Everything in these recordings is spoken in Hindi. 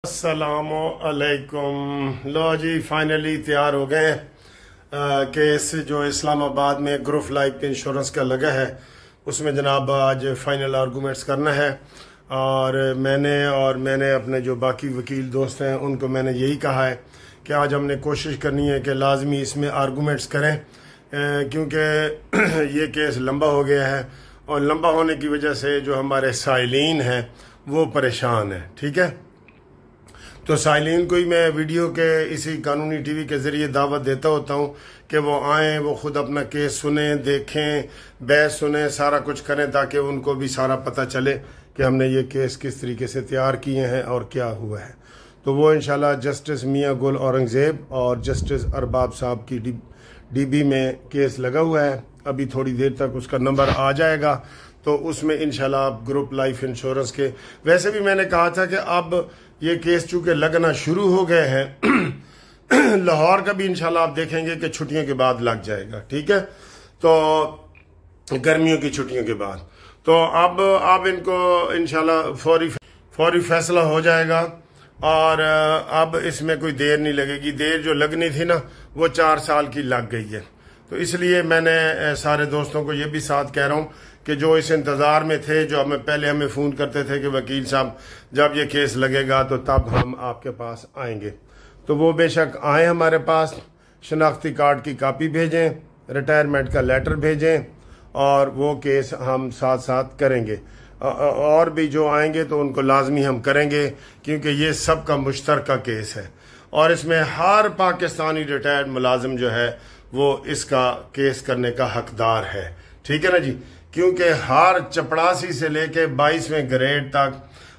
अस्सलामुअलैकुम। लो जी, फाइनली तैयार हो गए। केस जो इस्लामाबाद में ग्रुप लाइफ इंश्योरेंस का लगा है उसमें जनाब आज फाइनल आर्गूमेंट्स करना है। और मैंने अपने जो बाकी वकील दोस्त हैं उनको मैंने यही कहा है कि आज हमने कोशिश करनी है कि लाजमी इसमें आर्गूमेंट्स करें, क्योंकि ये केस लंबा हो गया है और लंबा होने की वजह से जो हमारे साइलीन हैं वो परेशान हैं। ठीक है, तो साइलिन को ही मैं वीडियो के इसी कानूनी टीवी के जरिए दावत देता होता हूँ कि वो आएँ, वो खुद अपना केस सुने, देखें, बहस सुने, सारा कुछ करें ताकि उनको भी सारा पता चले कि हमने ये केस किस तरीके से तैयार किए हैं और क्या हुआ है। तो वो इंशाल्लाह जस्टिस मियां गुल औरंगजेब और जस्टिस अरबाब साहब की डीबी में केस लगा हुआ है। अभी थोड़ी देर तक उसका नंबर आ जाएगा, तो उसमें इंशाल्लाह आप ग्रुप लाइफ इंश्योरेंस के, वैसे भी मैंने कहा था कि अब ये केस चूंकि लगना शुरू हो गए हैं लाहौर का भी इंशाल्लाह आप देखेंगे कि छुट्टियों के बाद लग जाएगा। ठीक है, तो गर्मियों की छुट्टियों के बाद, तो अब इनको इंशाल्लाह फौरी फैसला हो जाएगा और अब इसमें कोई देर नहीं लगेगी। देर जो लगनी थी ना वो 4 साल की लग गई है। तो इसलिए मैंने सारे दोस्तों को ये भी साथ कह रहा हूँ कि जो इस इंतजार में थे, जो हमें फ़ोन करते थे कि वकील साहब जब ये केस लगेगा तो तब हम आपके पास आएंगे, तो वो बेशक आए हमारे पास, शनाख्ती कार्ड की कापी भेजें, रिटायरमेंट का लेटर भेजें और वो केस हम साथ साथ करेंगे। और भी जो आएंगे तो उनको लाजमी हम करेंगे, क्योंकि ये सबका मुश्तरका केस है और इसमें हर पाकिस्तानी रिटायर्ड मुलाजिम जो है वो इसका केस करने का हकदार है। ठीक है ना जी, क्योंकि हर चपड़ासी से लेके 22वें ग्रेड तक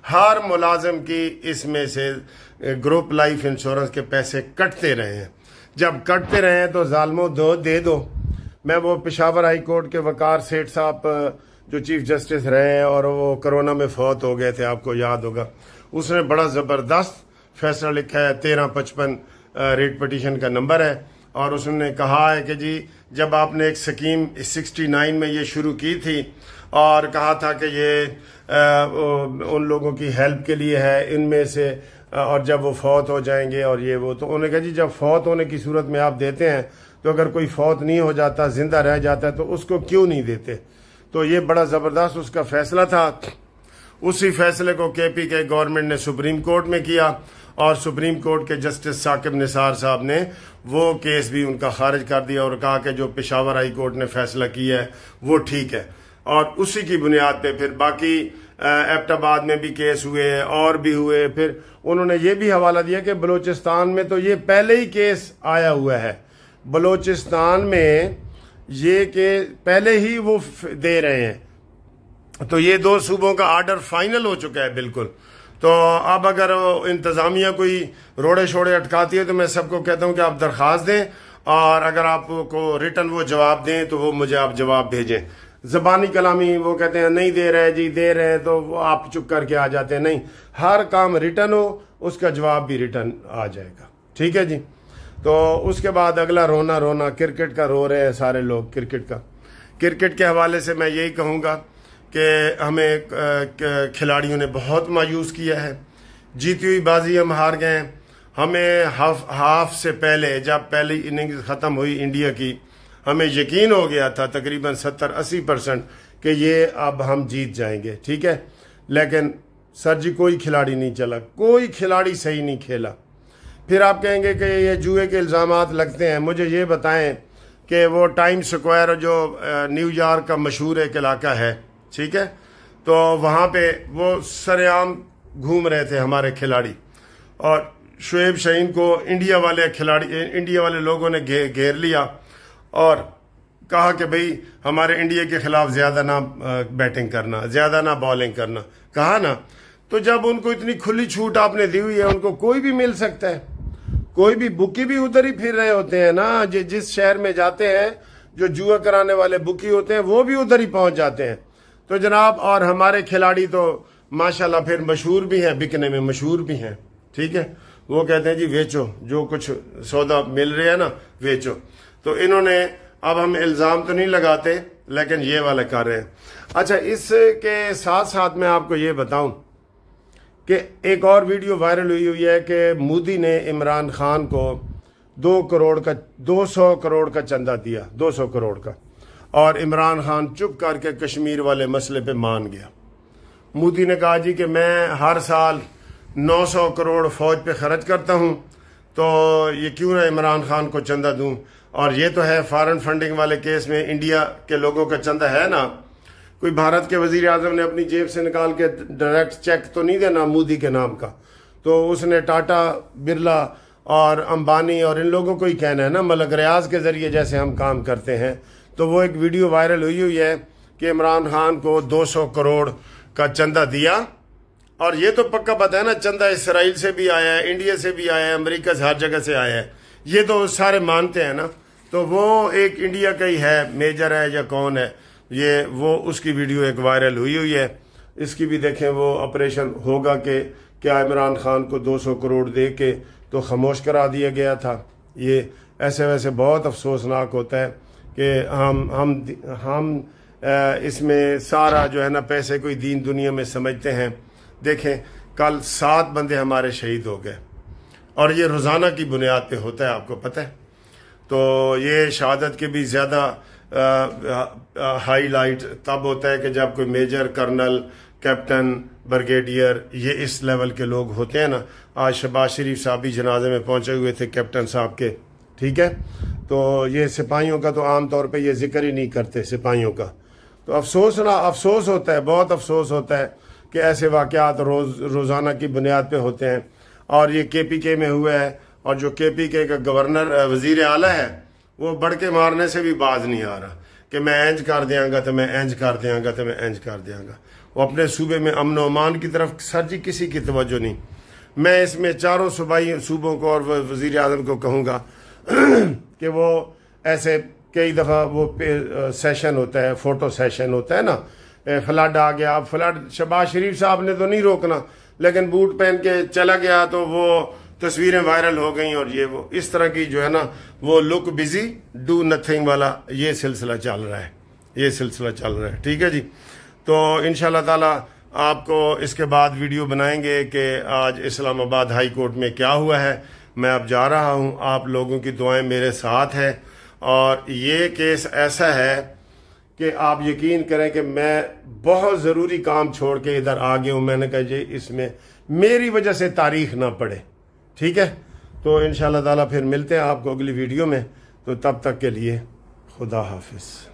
हर मुलाजिम की इसमें से ग्रुप लाइफ इंश्योरेंस के पैसे कटते रहे हैं। जब कटते रहे हैं तो जालमो दे दो। मैं वो पेशावर हाई कोर्ट के वकार सेठ साहब जो चीफ जस्टिस रहे हैं और वो कोरोना में फौत हो गए थे, आपको याद होगा, उसने बड़ा जबरदस्त फैसला लिखा है। 1355 रेट पिटीशन का नंबर है और उसने कहा है कि जी जब आपने एक स्कीम 69 में ये शुरू की थी और कहा था कि ये उन लोगों की हेल्प के लिए है इनमें से, और जब वो फौत हो जाएंगे और ये वो, तो उन्होंने कहा जी जब फौत होने की सूरत में आप देते हैं तो अगर कोई फौत नहीं हो जाता, जिंदा रह जाता है, तो उसको क्यों नहीं देते। तो ये बड़ा जबरदस्त उसका फैसला था। उसी फैसले को केपी के गवर्नमेंट ने सुप्रीम कोर्ट में किया और सुप्रीम कोर्ट के जस्टिस साकिब निसार साहब ने वो केस भी उनका खारिज कर दिया और कहा कि जो पेशावर हाई कोर्ट ने फैसला किया है वो ठीक है। और उसी की बुनियाद पे फिर बाकी एबटाबाद में भी केस हुए और भी हुए। फिर उन्होंने ये भी हवाला दिया कि बलूचिस्तान में तो ये पहले ही केस आया हुआ है, बलूचिस्तान में ये के पहले ही वो दे रहे हैं, तो ये 2 सूबों का आर्डर फाइनल हो चुका है बिल्कुल। तो अब अगर इंतजामिया कोई रोड़े शोड़े अटकाती है तो मैं सबको कहता हूं कि आप दरख्वास्त दें और अगर आपको रिटर्न वो जवाब दें तो वो मुझे आप जवाब भेजें। जबानी कलामी वो कहते हैं नहीं दे रहे जी, दे रहे हैं, तो वो आप चुप करके आ जाते हैं। नहीं, हर काम रिटर्न हो उसका जवाब भी रिटर्न आ जाएगा। ठीक है जी, तो उसके बाद अगला रोना क्रिकेट का रो रहे हैं सारे लोग। क्रिकेट के हवाले से मैं यही कहूँगा कि हमें खिलाड़ियों ने बहुत मायूस किया है। जीती हुई बाजी हम हार गए हैं। हमें हाफ से पहले जब पहली इनिंग्स ख़त्म हुई इंडिया की, हमें यकीन हो गया था तकरीबन 70-80% कि ये अब हम जीत जाएंगे। ठीक है, लेकिन सर जी कोई खिलाड़ी नहीं चला, कोई खिलाड़ी सही नहीं खेला। फिर आप कहेंगे कि ये जुए के इल्ज़ामात लगते हैं। मुझे ये बताएं कि वो टाइम स्क्वायर जो न्यूयॉर्क का मशहूर एक इलाका है, ठीक है, तो वहाँ पे वो सरेआम घूम रहे थे हमारे खिलाड़ी और शुएब शहीन को इंडिया वाले लोगों ने घेर लिया और कहा कि भाई हमारे इंडिया के खिलाफ ज्यादा ना बैटिंग करना, ज्यादा ना बॉलिंग करना, कहा ना। तो जब उनको इतनी खुली छूट आपने दी हुई है, उनको कोई भी मिल सकता है, कोई भी बुकी भी उधर ही फिर रहे होते हैं ना। जिस शहर में जाते हैं जो जुआ कराने वाले बुकी होते हैं वो भी उधर ही पहुंच जाते हैं। तो जनाब, और हमारे खिलाड़ी तो माशाल्लाह फिर मशहूर भी हैं, बिकने में मशहूर भी हैं। ठीक है, वो कहते हैं जी बेचो, जो कुछ सौदा मिल रहा है ना बेचो। तो इन्होंने, अब हम इल्ज़ाम तो नहीं लगाते लेकिन ये वाले कर रहे हैं। अच्छा, इसके साथ साथ मैं आपको ये बताऊं कि एक और वीडियो वायरल हुई है कि मोदी ने इमरान खान को 200 करोड़ का चंदा दिया, 200 करोड़ का, और इमरान खान चुप करके कश्मीर वाले मसले पे मान गया। मोदी ने कहा जी कि मैं हर साल 900 करोड़ फौज पे खर्च करता हूँ, तो ये क्यों ना इमरान खान को चंदा दूं। और ये तो है फॉरेन फंडिंग वाले केस में इंडिया के लोगों का चंदा है ना, कोई भारत के वजीर आजम ने अपनी जेब से निकाल के डायरेक्ट चेक तो नहीं देना मोदी के नाम का, तो उसने टाटा, बिरला और अंबानी और इन लोगों को ही कहना है ना, मलक रियाज के जरिए जैसे हम काम करते हैं। तो वो एक वीडियो वायरल हुई है कि इमरान खान को 200 करोड़ का चंदा दिया, और ये तो पक्का पता है ना, चंदा इसराइल से भी आया है, इंडिया से भी आया है, अमेरिका से, हर जगह से आया है, ये तो सारे मानते हैं ना। तो वो एक इंडिया का ही है, मेजर है या कौन है ये, वो उसकी वीडियो एक वायरल हुई है। इसकी भी देखें, वो ऑपरेशन होगा कि क्या इमरान खान को 200 करोड़ दे के तो खामोश करा दिया गया था। ये ऐसे वैसे बहुत अफसोसनाक होता है कि हम इसमें सारा जो है ना पैसे कोई दीन दुनिया में समझते हैं। देखें, कल 7 बंदे हमारे शहीद हो गए, और ये रोज़ाना की बुनियाद पे होता है, आपको पता है। तो ये शहादत के भी ज़्यादा हाईलाइट तब होता है कि जब कोई मेजर, कर्नल, कैप्टन, ब्रिगेडियर, ये इस लेवल के लोग होते हैं ना। आज शहबाज शरीफ साहब भी जनाजे में पहुंचे हुए थे कैप्टन साहब के, ठीक है। तो ये सिपाहियों का तो आम तौर पे ये जिक्र ही नहीं करते, सिपाहियों का। तो अफसोस होता है, बहुत अफसोस होता है कि ऐसे वाक़यात रोज़ाना की बुनियाद पे होते हैं। और ये KPK में हुआ है, और जो KPK का गवर्नर वजीर आला है वो बढ़ के मारने से भी बाज नहीं आ रहा कि मैं इंज कर देंगा, तो मैं इंज कर देंगा, तो मैं इंज कर देंगा। वो अपने सूबे में अमन अमान की तरफ सर जी किसी की तवज्जो नहीं। मैं इसमें चारों सूबाई सूबों को और वजीर आजम को कहूँगा कि वो ऐसे कई दफ़ा वो सेशन होता है, फोटो सेशन होता है ना, फ्लड आ गया। अब फ्लड शहबाज शरीफ साहब ने तो नहीं रोकना, लेकिन बूट पहन के चला गया तो वो तस्वीरें वायरल हो गई, और ये वो इस तरह की जो है ना, वो लुक बिजी डू नथिंग वाला ये सिलसिला चल रहा है, ये सिलसिला चल रहा है, ठीक है जी। तो इंशाल्लाह ताला आपको इसके बाद वीडियो बनाएंगे कि आज इस्लामाबाद हाई कोर्ट में क्या हुआ है। मैं अब जा रहा हूँ, आप लोगों की दुआएं मेरे साथ है, और ये केस ऐसा है कि आप यकीन करें कि मैं बहुत ज़रूरी काम छोड़ के इधर आ गया हूँ। मैंने कहा जी इसमें मेरी वजह से तारीख ना पड़े, ठीक है। तो इंशाल्लाह ताला फिर मिलते हैं आपको अगली वीडियो में, तो तब तक के लिए खुदा हाफिज़।